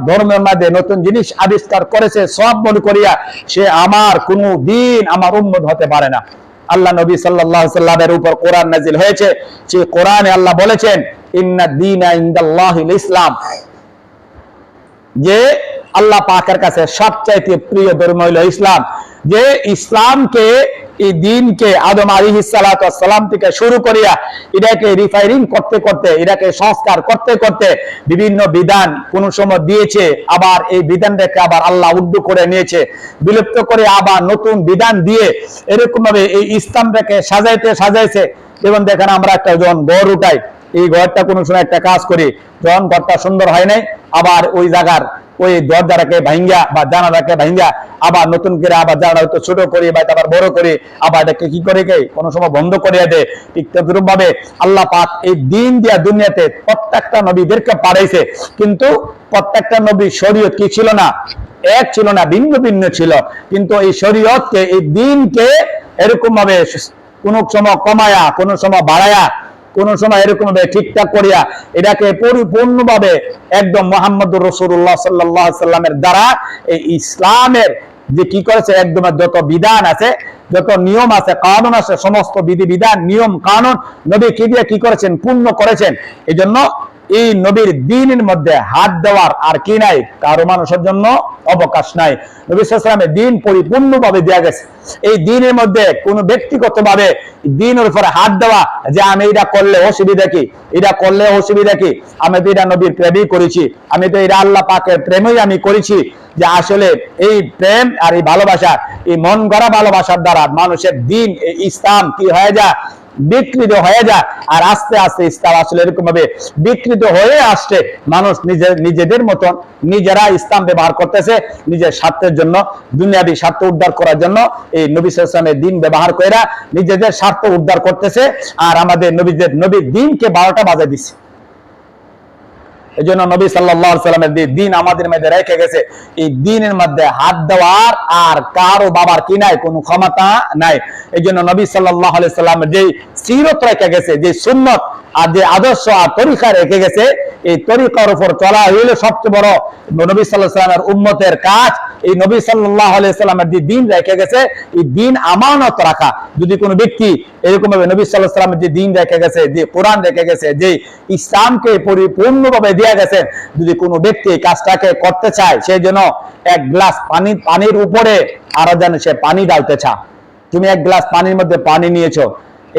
ধর্মের মধ্যে নতুন জিনিস আবিষ্কার করেছে সব মনে করিয়া সে আমার কোনো দিন আমার উম্মত হতে পারে না। আল্লাহ নবী সাল্লাল্লাহু আলাইহি সাল্লামের উপর কোরআন নাজিল হয়েছে, যে কোরআনে আল্লাহ বলেছেন ইন্না দীনা ইনদাল্লাহিল ইসলাম, যে আল্লাহ পাকের কাছে সবচাইতে প্রিয় ধর্ম হলো ইসলাম। যে ইসলামকে, এই দিনকে আদম আলাইহিস সালাতু ওয়াস সালাম থেকে শুরু করিয়া এটাকে রিফাইনিং করতে করতে, এটাকে সংস্কার করতে করতে বিভিন্ন বিধান কোন সময় দিয়েছে, আবার এই বিধানটাকে আবার আল্লাহ উদ্দু করে নিয়েছে, বিলুপ্ত করে আবার নতুন বিধান দিয়ে এরকম ভাবে এই ইসলামটাকে সাজাইছে। যেমন দেখেন আমরা একটা যখন ঘর উঠাই, এই ঘরটা কোনো সময় একটা কাজ করি, যখন ঘরটা সুন্দর হয় নাই, আবার ওই জায়গার ওই দরজাটাকে ভাঙ্গা বা জানালাকে ভাঙ্গা আবার নতুন করে আবার জানালা হয়তো ছোট করি বা আবার বড় করি, আবার এটাকে কি করে কোনো সময় বন্ধ করে দেয়। ঠিক তদ্রূপ ভাবে আল্লাহ পাক এই দিন দিয়া দুনিয়াতে প্রত্যেকটা নবীদেরকে পাঠাইছে, কিন্তু প্রত্যেকটা নবী শরীয়ত কি ছিল না, এক ছিল না, ভিন্ন ভিন্ন ছিল। কিন্তু এই শরীয়তকে, এই দিনকে এরকম ভাবে কোন সময় কমায়া, কোন সময় বাড়ায়া, কোন সময় এরকম ভাবে ঠিকঠাক করিয়া এটাকে পরিপূর্ণভাবে একদম মুহাম্মদুর রাসূলুল্লাহ সাল্লাল্লাহু আলাইহি সাল্লামের দ্বারা এই ইসলামের যে কি করেছে, একদম যত বিধান আছে, যত নিয়ম আছে, কানুন আছে, সমস্ত বিধি বিধান নিয়ম কানুন নবী কি দিয়ে কি করেছেন, পূর্ণ করেছেন। এই জন্য এই নবীর দ্বীনের মধ্যে হাত দেওয়ার আর কি নাই, কারো মানুষের জন্য অবকাশ নাই। নবী সাল্লাল্লাহু আলাইহি ওয়াসাল্লামের দ্বীন পরিপূর্ণভাবে দেয়া গেছে। এই দ্বীনের মধ্যে কোনো ব্যক্তিগতভাবে দ্বীনের উপরে হাত দেওয়া, যে আমি এটা করলে অসুবিধা কি, এটা করলে অসুবিধা কি, আমি তো এটা নবীর প্রেমই করেছি, আমি তো এটা আল্লাহ পাকের প্রেমই আমি করেছি, যে আসলে এই প্রেম আর এই ভালোবাসা, এই মন গড়া ভালোবাসার দ্বারা মানুষের দ্বীন, এই ইসলাম কি হয়ে যায়, বিকৃত হয়ে যায়। আর আস্তে আস্তে ইসলাম আসলে এরকম ভাবে বিকৃত হয়ে আসছে, মানুষ নিজেদের মতন নিজেরা ইসলাম ব্যবহার করতেছে নিজের স্বার্থের জন্য, দুনিয়াবী স্বার্থ উদ্ধার করার জন্য এই নবী সাল্লাল্লাহু আলাইহি ওয়াসাল্লামের দ্বীন ব্যবহার করে নিজেদের স্বার্থ উদ্ধার করতেছে, আর আমাদের নবীর দ্বীনকে 12টা বাজে দিচ্ছে। এই জন্য নবী সাল্লাল্লাহু আলাইহি ওয়াসাল্লামের দ্বীন আমাদের মধ্যে রেখে গেছে। এই দ্বীনের মধ্যে হাত দেওয়ার আর কারো বাবার কি নাই, কোনো ক্ষমতা নাই। এই জন্য নবী সাল্লাল্লাহু আলাইহি ওয়াসাল্লামের যে সিরত রেখে গেছে, যে সুন্নত আর যে আদর্শ আর তরিকা রেখে গেছে, এই তরিকার উপর চলা হইলো সবচেয়ে বড় নবী সাল্লাল্লাহু আলাইহি ওয়াসাল্লামের উম্মতের কাজ। এই নবী সাল্লাল্লাহু আলাইহি ওয়াসাল্লামের যে দ্বীন রেখে গেছে, এই দ্বীন আমানত রাখা। যদি কোনো ব্যক্তি এরকম ভাবে নবী সাল্লাল্লাহু আলাইহি ওয়াসাল্লামের যে দ্বীন রেখে গেছে, যে কোরআন রেখে গেছে, যে ইসলামকে পরিপূর্ণভাবে দিয়ে গেছে, যদি কোনো ব্যক্তি কাজটাকে করতে চায়, সে যেন এক গ্লাস পানির উপরে আরো যেন সে পানি ডালতে চায়। তুমি এক গ্লাস পানির মধ্যে পানি নিয়েছো,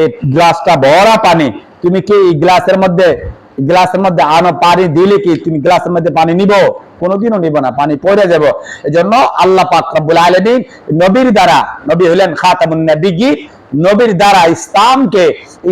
এই গ্লাসটা ভরা পানি, তুমি কি এই গ্লাসের মধ্যে আনো পানি দিলে কি তুমি গ্লাসের মধ্যে পানি নিবো? কোনোদিনও নিব না, পানি পড়ে যাব। এজন্য আল্লাহ পাক রব্বুল আলামিন নবীর দ্বারা, নবী হলেন খাতামুন নবিয়্যিন, নবীর দ্বারা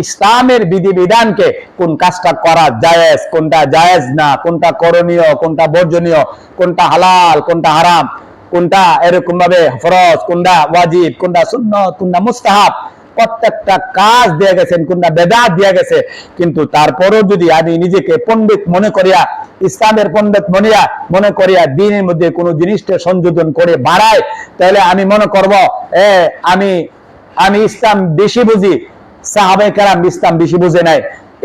ইসলামের বিধি বিধানকে কোন কাজটা করা জায়েজ, কোনটা জায়েজ না, কোনটা করণীয়, কোনটা বর্জনীয়, কোনটা হালাল, কোনটা হারাম, কোনটা এরকম ভাবে ফরজ, কোনটা ওয়াজিব, কোনটা সুন্নাত, কোনটা মুস্তাহাব, প্রত্যেকটা কাজ দিয়ে গেছেন, কোনটা বেদাত দিয়ে গেছে। কিন্তু তারপরও যদি আমি নিজেকে পণ্ডিত মনে করিয়া, ইসলামের পণ্ডিত মনে করিয়া দ্বীনের মধ্যে কোনো জিনিসটা সংযোজন করে বাড়ায়, তাহলে আমি মনে করব আমি ইসলাম বেশি বুঝি। সাহাবায়ে কেরাম ইসলাম বেশি বুঝে নাই,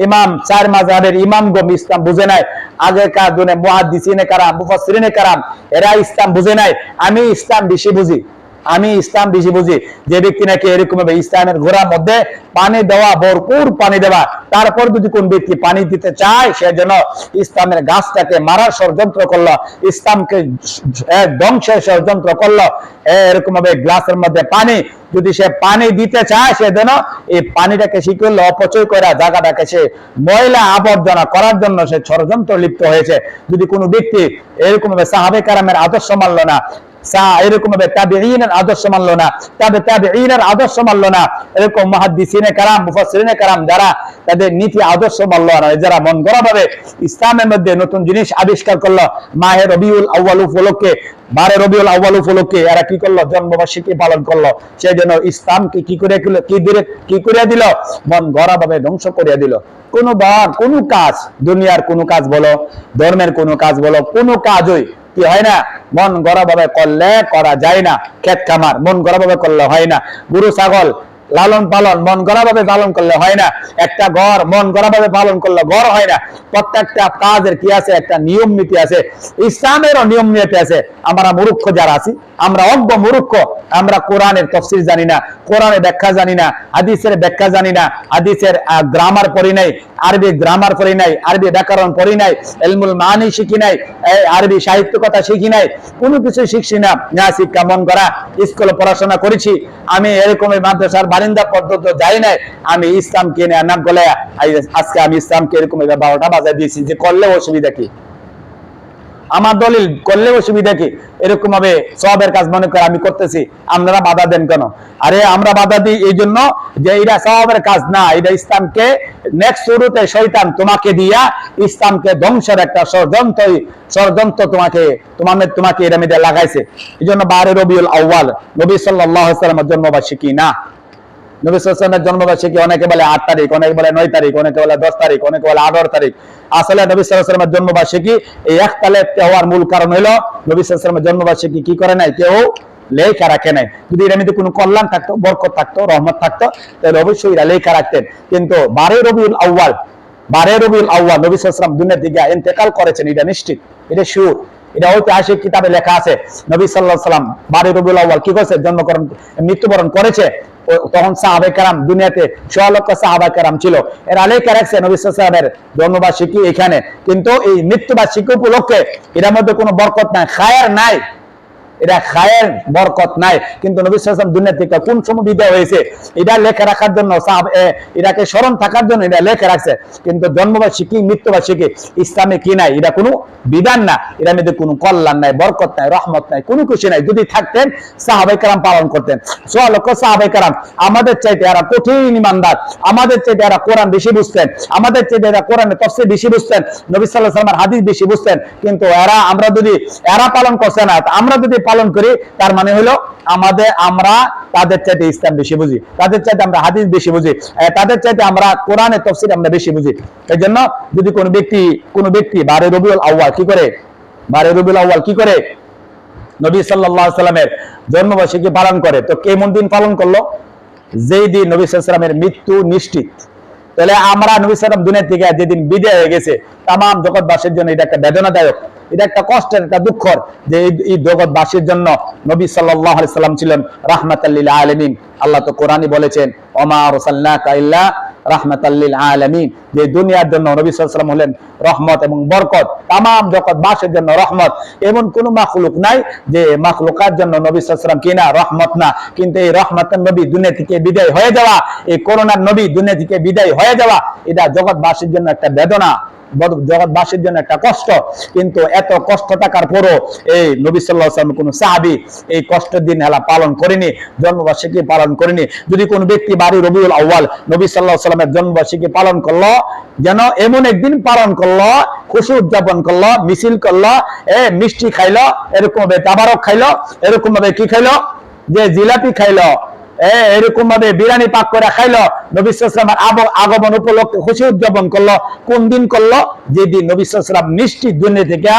ইমাম চার মাযহাবের ইমামগণ ইসলাম বুঝে নাই, আগেকার দিনে মুহাদ্দিসিনে কেরাম, মুফাসসিরিনে কেরাম এরা ইসলাম বুঝে নাই। আমি ইসলাম বেশি বুঝি। যে ব্যক্তি নাকি এরকম ভাবে ইসলামের ঘোড়ার মধ্যে পানি দেওয়া, ভরপুর পানি দেওয়া, তারপর যদি কোন ব্যক্তি পানি দিতে চায়, সে যেন ইসলামের গাছটাকে মারার ষড়যন্ত্র করলো, ইসলামকে ধ্বংসের ষড়যন্ত্র করলো। এরকম ভাবে গ্লাসের মধ্যে পানি যদি সে পানি দিতে চায়, সে যেন এই পানিটাকে শিখলো অপচয় করে জায়গাটাকে সে ময়লা আবর্জনা করার জন্য সে ষড়যন্ত্র লিপ্ত হয়েছে। যদি কোনো ব্যক্তি এরকম ভাবে সাহাবে কেরামের আদর্শ মানলো না, এরকম ভাবে তাবেঈনের আদর্শ মানলো না, তাবেঈনের আদর্শ মানলো না, এরকম মুহাদ্দিসিনে কেরাম, মুফাসসিরিনে কেরাম যারা তাদের নীতি আদর্শ মানলো না, যারা মন গড়া ভাবে ইসলামের মধ্যে নতুন জিনিস আবিষ্কার করলো, মাহে রবিউল আউয়াল উপলক্ষে, 12 রবিউল আউয়াল উপলক্ষে এরা কি করলো, জন্মবার্ষিকী পালন করলো। সেই জন্য ইসলামকে কি করে দিল, মন গড়া ভাবে ধ্বংস করে দিল। কোনো কাজ, দুনিয়ার কোনো কাজ বলো, ধর্মের কোনো কাজ বলো, কোনো কাজই কি হয় না, মন গড়া ভাবে করলে করা যায় না। ক্ষেত খামার মন গড়া ভাবে করলে হয় না। গরু ছাগল লালন পালন মন গড়া ভাবে পালন করলে হয় না, একটা ঘর মন গড়া ভাবে পালন করলে ঘর হয় না। প্রত্যেকটা কাজের কি আছে, একটা নিয়ম নীতি আছে, ইসলামেরও নিয়ম নীতি আছে। আমরা মূর্খ যারা আছি, আমরা অজ্ঞ মূর্খ, আমরা কোরআনের তাফসীর জানি না, কোরআনের ব্যাখ্যা জানি না, হাদিসের ব্যাখ্যা জানি না, হাদিসের গ্রামার পড়ি নাই, আরবি গ্রামার পড়ি নাই, আরবি ব্যাকরণ পড়ি নাই, ইলমুল মানি শিখি নাই, আরবি সাহিত্য কথা শিখি নাই, কোনো কিছু শিখছি না। না শিক্ষা মন করা, স্কুলে পড়াশোনা করেছি, আমি এরকম মাদ্রাসার বারিন্দা পর্যন্ত যাই নাই, আমি ইসলামকে নাক গলে আজকে আমি ইসলামকে এরকম 12টা বাজায় দিয়েছি যে করলে অসুবিধা কি, আমার দলিল করলে অসুবিধা কি, এরকম ভাবে সওয়াবের কাজ মনে করে আমি করতেছি, আপনারা বাধা দেন কেন? আরে আমরা বাধা দিই এই জন্য যে এটা সওয়াবের কাজ না, এটা ইসলামকে নেক্সট শুরুতে শয়তান তোমাকে দিয়া ইসলামকে ধ্বংসের একটা ষড়যন্ত্র তোমাকে এর মধ্যে লাগাইছে। এই জন্য 12 রবিউল আউয়াল নবী সাল্লাল্লাহু আলাইহি ওয়াসাল্লামের জন্মবার্ষিকী না। নবী সাল্লাল্লাহু আলাইহি ওয়াসাল্লামের জন্মবার্ষিকী অনেকে বলে 8 তারিখ, অনেকে বলে 9 তারিখ, অনেকে বলে 10 তারিখ, অনেকে বলে 18 তারিখ। আসলে নবী সাল্লাল্লাহু আলাইহি ওয়াসাল্লামের জন্মবার্ষিকী এই ইখতিলাফ হওয়ার মূল কারণ হলো নবী সাল্লাল্লাহু আলাইহি ওয়াসাল্লামের জন্মবার্ষিকী কি করে নাই, কেউ লেখা রাখে নাই। যদি এর মধ্যে কোনো কল্যাণ থাকতো, বরকত থাকতো, রহমত থাকতো, তাহলে অবশ্যই এরা লেখা রাখতেন। কিন্তু 12 রবিউল আউয়াল নবী সাল্লাল্লাহু আলাইহি ওয়াসাল্লাম দুনিয়া থেকে ইন্তেকাল করেছেন, এটা নিশ্চিত, এটা শিওর, এটা ঐতিহাসিক কিতাবে লেখা আছে। নবী সাল্লাল্লাহু আলাইহি ওয়াসাল্লাম 12 রবিউল আউয়াল কি করেছে, মৃত্যুবরণ করেছে। তখন সাহাবায়ে কেরাম দুনিয়াতে 6 লক্ষ সাহাবায়ে কেরাম ছিল, এরা লেখা রাখছে নবী সাল্লাল্লাহু আলাইহি ওয়াসাল্লামের জন্মবার্ষিকী এখানে। কিন্তু এই মৃত্যুবার্ষিকী উপলক্ষে এর মধ্যে কোনো বরকত নাই, খায়ের নাই, এটা খায়ের বরকত নাই। কিন্তু নবী সাল্লাল্লাহু আলাইহি ওয়াসাল্লাম দুনিয়া থেকে কোন সময় বিদায় হয়েছে এটা লেখা রাখার জন্য, এটাকে স্মরণ থাকার জন্য এটা লেখা রাখছে। কিন্তু জন্মবার্ষিকী, মৃত্যুবার্ষিকী ইসলামে কি নাই, এটা কোনো বিধান না, এর মধ্যে কোনো কল্যাণ নাই, বরকত নাই, রহমত নাই, কোনো কিছু নাই। যদি থাকতেন সাহাবায়ে কেরাম পালন করতেন। 6 লক্ষ সাহাবায়ে কেরাম আমাদের চাইতে এরা কঠিন ইমানদার, আমাদের চাইতে এরা কোরআন বেশি বুঝতেন, আমাদের চাইতে এরা কোরআনের তাফসীর বেশি বুঝতেন, নবী সাল্লাল্লাহু আলাইহি ওয়াসাল্লামের হাদিস বেশি বুঝতেন। কিন্তু এরা পালন করছে না, আমরা যদি পালন করি তার মানে হলো আমরা তাদের চাইতে ইসলাম বেশি বুঝি, তাদের চাইতে আমরা হাদিস বেশি বুঝি, তাদের চাইতে আমরা কোরআনের তাফসীর আমরা বেশি বুঝি। এই জন্য যদি কোনো ব্যক্তি 12 রবিউল আউয়াল কি করে নবী সাল্লাল্লাহু আলাইহি ওয়াসাল্লামের জন্মবার্ষিকী পালন করে, তো কেমন দিন পালন করলো? যেই দিন নবী সাল্লাল্লাহু আলাইহি ওয়াসাল্লামের মৃত্যু নিশ্চিত। তাহলে আমরা নবী সাল্লাল্লাহু আলাইহি ওয়াসাল্লাম দুনিয়া থেকে যেদিন বিদায় হয়ে গেছে, তামাম জগৎবাসীর জন্য এটা একটা বেদনাদায়ক, এটা একটা কষ্টের, একটা দুঃখর, যে এই জগৎবাসীর জন্য নবী সাল্লাল্লাহু আলাইহি সাল্লাম ছিলেন রাহমাতাল লিল আলামিন। আল্লাহ তো কোরআনে বলেছেন ওমা আরসালনাকা ইল্লা রাহমাতাল লিল আলামিন, যে দুনিয়ার জন্য নবী সাল্লাল্লাহু আলাইহি সাল্লাম হলেন রহমত এবং বরকত, তামাম জগৎবাসীর জন্য রহমত। এমন কোন মাখলুক নাই যে মাখলুকার জন্য নবী সাল্লাল্লাহু আলাইহি সাল্লাম কিনা রহমত না। কিন্তু এই রহমতের নবী দুনিয়া থেকে বিদায় হয়ে যাওয়া, এই করোনার নবী দুনিয়া থেকে বিদায় হয়ে যাওয়া, এটা জগৎবাসীর জন্য একটা বেদনা, জগৎবাসীর জন্য একটা কষ্ট। কিন্তু এত কষ্ট থাকার পরও এই নবী সাল্লাল্লাহু আলাইহি ওয়াসাল্লাম কোন সাহাবী এই কষ্টের দিন হেলা পালন করেনি, জন্মবার্ষিকী পালন করেনি। যদি কোন ব্যক্তি 12 রবিউল আউয়াল নবী সাল্লাল্লাহু আলাইহি ওয়াসাল্লামের জন্মবার্ষিকী পালন করলো, যেন এমন একদিন পালন করলো, খুশি উদযাপন করলো, মিছিল করলো, মিষ্টি খাইলো, এরকম ভাবে তাবারক খাইলো, এরকম ভাবে কি খাইলো, যে জিলাপি খাইলো, এরকম ভাবে বিরিয়ানি পাক করে খাইলো, নবী সাল্লাল্লাহু আলাইহি ওয়াসাল্লামের আগমন উপলক্ষে খুশি উদযাপন করলো। কোন দিন করলো? যেদিন নবী সাল্লাল্লাহু আলাইহি ওয়াসাল্লাম নিশ্চিত দুনিয়া থেকে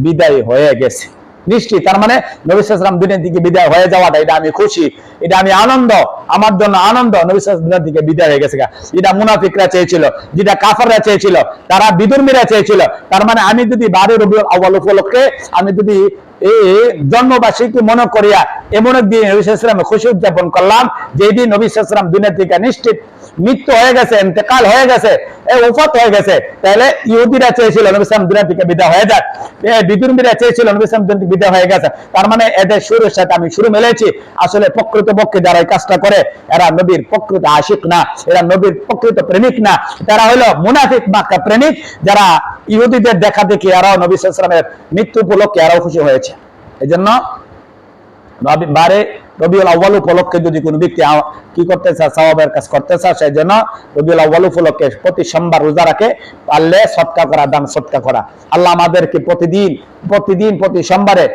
বিদায় হয়ে গেছে, নিশ্চিত। তার মানে নবী সাল্লাল্লাহু আলাইহি ওয়াসাল্লাম দুনিয়া থেকে বিদায় হয়ে যাওয়াটা, এটা আমি খুশি, এটা আমি আনন্দ, আমার জন্য আনন্দ, নবী সাল্লাল্লাহু আলাইহি ওয়াসাল্লাম দুনিয়া থেকে বিদায় হয়ে গেছে। যেটা মুনাফিকরা চেয়েছিল, যেটা কাফেররা চেয়েছিল, তারা বিধর্মীরা চেয়েছিল। তার মানে আমি যদি 12 রবিউল আউয়াল উপলক্ষে আমি যদি এই জন্মবার্ষিকী মনে করিয়া এমন একদিন নবী সাল্লাল্লাহু আলাইহি ওয়াসাল্লাম খুশি উদযাপন করলাম, যেই দিন নবী সাল্লাল্লাহু আলাইহি ওয়াসাল্লাম দুনিয়া থেকে নিশ্চিত মৃত্যু হয়ে গেছে, ইন্তেকাল হয়ে গেছে, ওফাত হয়ে গেছে, তাহলে ইহুদিরা চেয়েছিল নবী সাল্লাল্লাহু আলাইহি ওয়াসাল্লাম দুনিয়া থেকে বিদায় হয়ে যাক, বিধর্মীরা চেয়েছিল নবী সাল্লাল্লাহু আলাইহি ওয়াসাল্লাম দুনিয়া থেকে বিদায় হয়ে গেছে। তার মানে এদের শুরুর সাথে আমি শুরু মিলেছি। আসলে প্রকৃতপক্ষে যারা এই কাজটা করে এরা নবীর প্রকৃত আশিক না, এরা নবীর প্রকৃত প্রেমিক না, তারা হলো মুনাফিক মাক্কা প্রেমিক, যারা ইহুদিদের দেখা দেখি এরাও নবী সাল্লাল্লাহু আলাইহি ওয়াসাল্লামের মৃত্যু উপলক্ষে এরাও খুশি হয়েছে। এই জন্য 12 রবিউল আউয়াল উপলক্ষে যদি কোনো ব্যক্তি কি করতে চায়, সওয়াবের কাজ করতে চায়, সেই জন্য রবিউল আউয়াল উপলক্ষে প্রতি সোমবার রোজা রাখে, পারলে সদকা করা, দান সদকা করা। আল্লাহ আমাদেরকে প্রতি সোমবারে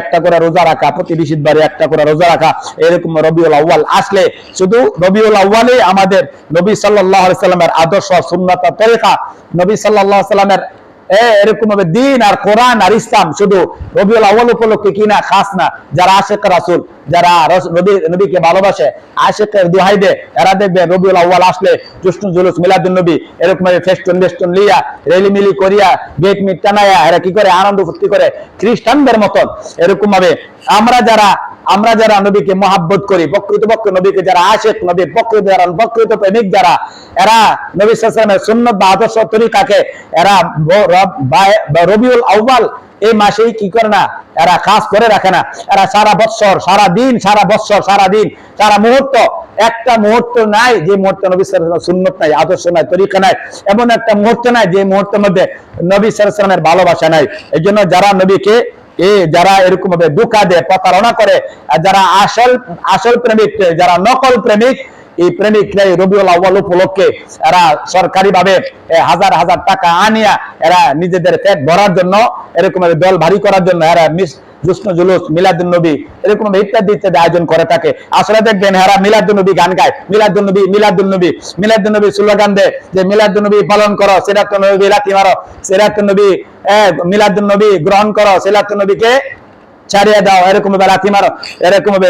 একটা করে রোজা রাখা, প্রতি বৃহস্পতিবারে একটা করে রোজা রাখা, এরকম রবিউল আউয়াল আসলে শুধু রবিউল আউয়ালে আমাদের নবী সাল্লাল্লাহু আলাইহি সাল্লামের আদর্শ, সুন্নাত, তরিকা, নবী সাল্লাল্লাহু আলাইহি সাল্লামের এরকম ভাবে দিন আর কোরআন আর ইসলাম শুধু রবিউল আউয়াল উপলক্ষে কিনা খাস না, যারা আশিক রাসূল, যারা নবীকে ভালোবাসে, আশিকের দোহাই দেয়, এরা দেখবে রবিউল আউয়াল আসলে জুসনু জুলুস মিলাদুন নবী এরকম ভাবে ফেস্টুন বেস্টুন লিয়া রেলিমিলি করিয়া গেট মিট টানায়া এরা কি করে আনন্দ ফুর্তি করে খ্রিস্টানদের মতন। এরকম ভাবে আমরা যারা নবীকে মহাব্বত করি, প্রকৃতপক্ষে নবীকে যারা আশিক, নবীর প্রকৃত প্রেমিক যারা, এরা নবী সাল্লাল্লাহু আলাইহি ওয়াসাল্লামের সুন্নাত বা আদর্শ তরিকাকে এরা রবিউল আউয়াল এই মাসেই কি করে না, এরা কাজ করে রাখে না। এরা সারা বৎসর, সারা দিন, সারা বৎসর, সারা দিন, সারা মুহূর্ত, একটা মুহূর্ত নাই যে মুহূর্তে নবী সাল্লাল্লাহু আলাইহি ওয়াসাল্লামের সুন্নাত নাই, আদর্শ নাই, তরিকা নাই, এমন একটা মুহূর্ত নাই যে মুহূর্তের মধ্যে নবী সাল্লাল্লাহু আলাইহি ওয়াসাল্লামের ভালোবাসা নাই। এই জন্য যারা নবীকে যারা এরকম ভাবে ধোঁকা দেয়, প্রতারণা করে, আর যারা আসল প্রেমিক, যারা নকল প্রেমিক, এই প্রেমিকরা রবিউল আউয়াল উপলক্ষে এরা সরকারি ভাবে হাজার হাজার টাকা আনিয়া এরা নিজেদের পেট ভরার জন্য, এরকম ভাবে দল ভারী করার জন্য এরা জুসনু জুলুস মিলাদুন নবী এরকম ইত্যাদি ইত্যাদি আয়োজন করে থাকে। আসলে দেখবেন এরা মিলাদুন নবী গান গায়, মিলাদুন নবী মিলাদুন নবী মিলাদুন নবী স্লোগান দেয় যে মিলাদুন নবী পালন করো, সিরাতুন নবী লাথি মারো, সিরাতুন নবী মিলাদুন নবী গ্রহণ করো, সিরাতুন নবীকে ছাড়িয়ে দাও, এরকম ভাবে লাথি মারো, এরকম ভাবে